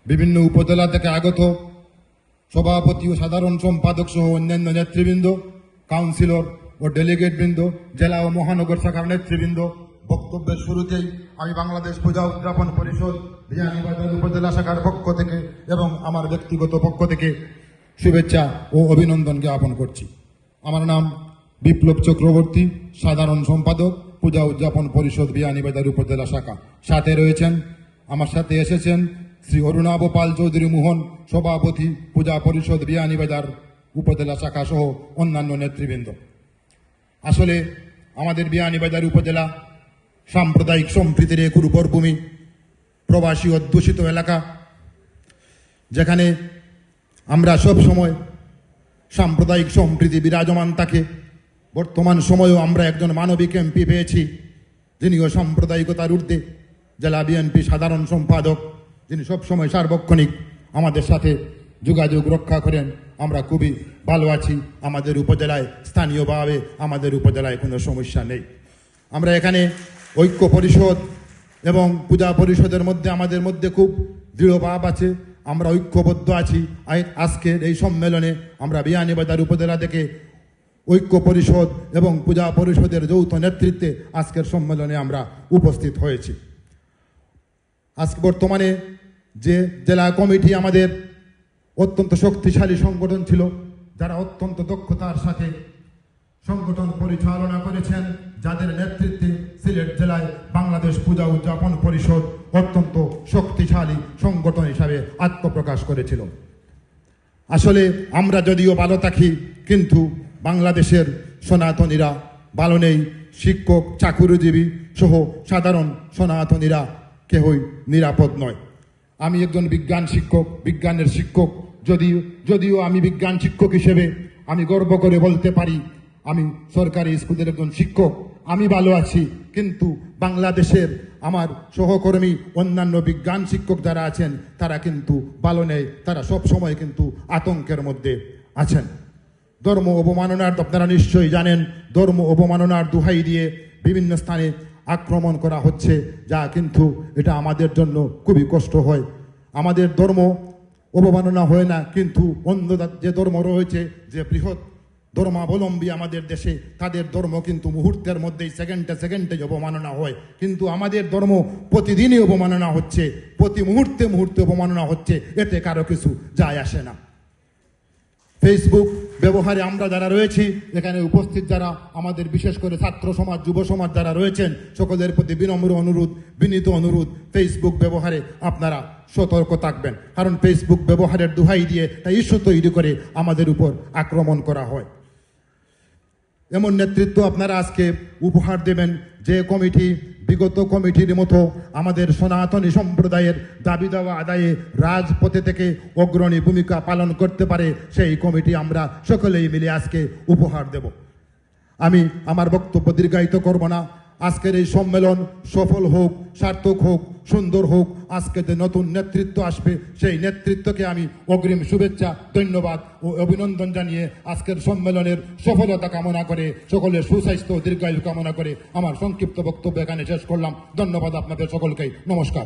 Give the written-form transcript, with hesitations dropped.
বিভিন্ন উপজেলা থেকে আগত সভাপতি ও সাধারণ সম্পাদক সহ অন্যান্য নেতৃবৃন্দ, কাউন্সিলর ও ডেলিগেটবৃন্দ, জেলা ও মহানগর শাখার নেতৃবৃন্দ, বক্তব্যের শুরুতেই আমি বাংলাদেশ পূজা উদযাপন পরিষদ বিয়ানীবাজার উপজেলা শাখার পক্ষ থেকে এবং আমার ব্যক্তিগত পক্ষ থেকে শুভেচ্ছা ও অভিনন্দন জ্ঞাপন করছি। আমার নাম বিপ্লব চক্রবর্তী, সাধারণ সম্পাদক, পূজা উদযাপন পরিষদ বিয়ানীবাজার উপজেলা শাখা। সাথে রয়েছেন, আমার সাথে এসেছেন শ্রী অরুণাভ পাল চৌধুরী মোহন, সভাপতি, পূজা পরিষদ বিয়ানীবাজার উপজেলা শাখা সহ অন্যান্য নেতৃবৃন্দ। আসলে আমাদের বিয়ানীবাজার উপজেলা সাম্প্রদায়িক সম্প্রীতির এক উর্বর ভূমি, প্রবাসী অধ্যুষিত এলাকা, যেখানে আমরা সব সময় সাম্প্রদায়িক সম্প্রীতি বিরাজমান থাকে। বর্তমান সময়েও আমরা একজন মানবিক এমপি পেয়েছি, যিনিও সাম্প্রদায়িকতার ঊর্ধ্বে, জেলা বিএনপি সাধারণ সম্পাদক, যিনি সবসময় সার্বক্ষণিক আমাদের সাথে যোগাযোগ রক্ষা করেন। আমরা খুবই ভালো আছি। আমাদের উপজেলায় স্থানীয়ভাবে আমাদের উপজেলায় কোনো সমস্যা নেই। আমরা এখানে ঐক্য পরিষদ এবং পূজা পরিষদের মধ্যে আমাদের মধ্যে খুব দৃঢ় ভাব আছে, আমরা ঐক্যবদ্ধ আছি। আজকের এই সম্মেলনে আমরা বিয়ানীবাজার উপজেলা থেকে ঐক্য পরিষদ এবং পূজা পরিষদের যৌথ নেতৃত্বে আজকের সম্মেলনে আমরা উপস্থিত হয়েছি। আজকে বর্তমানে যে জেলা কমিটি আমাদের অত্যন্ত শক্তিশালী সংগঠন ছিল, যারা অত্যন্ত দক্ষতার সাথে সংগঠন পরিচালনা করেছেন, যাদের নেতৃত্বে সিলেট জেলায় বাংলাদেশ পূজা উদযাপন পরিষদ অত্যন্ত শক্তিশালী সংগঠন হিসাবে আত্মপ্রকাশ করেছিল। আসলে আমরা যদিও ভালো থাকি, কিন্তু বাংলাদেশের সনাতনীরা ভালো নেই। শিক্ষক, চাকুরিজীবী সহ সাধারণ সনাতনীরা কেহই নিরাপদ নয়। আমি একজন বিজ্ঞান শিক্ষক, বিজ্ঞানের শিক্ষক। যদিও আমি বিজ্ঞান শিক্ষক হিসেবে আমি গর্ব করে বলতে পারি আমি সরকারি স্কুলের একজন শিক্ষক, আমি ভালো আছি। কিন্তু বাংলাদেশের আমার সহকর্মী অন্যান্য বিজ্ঞান শিক্ষক যারা আছেন, তারা কিন্তু ভালো নেই। তারা সব সময় কিন্তু আতঙ্কের মধ্যে আছেন। ধর্ম অবমাননার, আপনারা নিশ্চয়ই জানেন, ধর্ম অবমাননার দোহাই দিয়ে বিভিন্ন স্থানে আক্রমণ করা হচ্ছে, যা কিন্তু এটা আমাদের জন্য খুবই কষ্ট হয়। আমাদের ধর্ম অবমাননা হয় না, কিন্তু অন্য যে ধর্ম রয়েছে, যে বৃহৎ ধর্মাবলম্বী আমাদের দেশে, তাদের ধর্ম কিন্তু মুহূর্তের মধ্যেই সেকেন্ডে অবমাননা হয়। কিন্তু আমাদের ধর্ম প্রতিদিনই অবমাননা হচ্ছে, প্রতি মুহূর্তে অবমাননা হচ্ছে। এতে কারো কিছু যায় আসে না। ফেসবুক ব্যবহারে আমরা যারা রয়েছি, এখানে উপস্থিত যারা আমাদের বিশেষ করে ছাত্র সমাজ, যুব সমাজ যারা রয়েছেন, সকলের প্রতি বিনীত অনুরোধ, ফেসবুক ব্যবহারে আপনারা সতর্ক থাকবেন। কারণ ফেসবুক ব্যবহারের দোহাই দিয়ে তাই ইস্যু তৈরি করে আমাদের উপর আক্রমণ করা হয়। এমন নেতৃত্ব আপনারা আজকে উপহার দেবেন, যে কমিটি বিগত কমিটির মতো আমাদের সনাতনী সম্প্রদায়ের দাবি দাওয়া আদায়ে রাজপথে থেকে অগ্রণী ভূমিকা পালন করতে পারে, সেই কমিটি আমরা সকলেই মিলে আজকে উপহার দেব। আমি আমার বক্তব্য দীর্ঘায়িত করব না। আজকের এই সম্মেলন সফল হোক, সার্থক হোক, সুন্দর হোক। আজকে যে নতুন নেতৃত্ব আসবে, সেই নেতৃত্বকে আমি অগ্রিম শুভেচ্ছা, ধন্যবাদ ও অভিনন্দন জানিয়ে আজকের সম্মেলনের সফলতা কামনা করে, সকলের সুস্বাস্থ্য ও দীর্ঘায়ু কামনা করে আমার সংক্ষিপ্ত বক্তব্য এখানে শেষ করলাম। ধন্যবাদ আপনাদের সকলকেই। নমস্কার।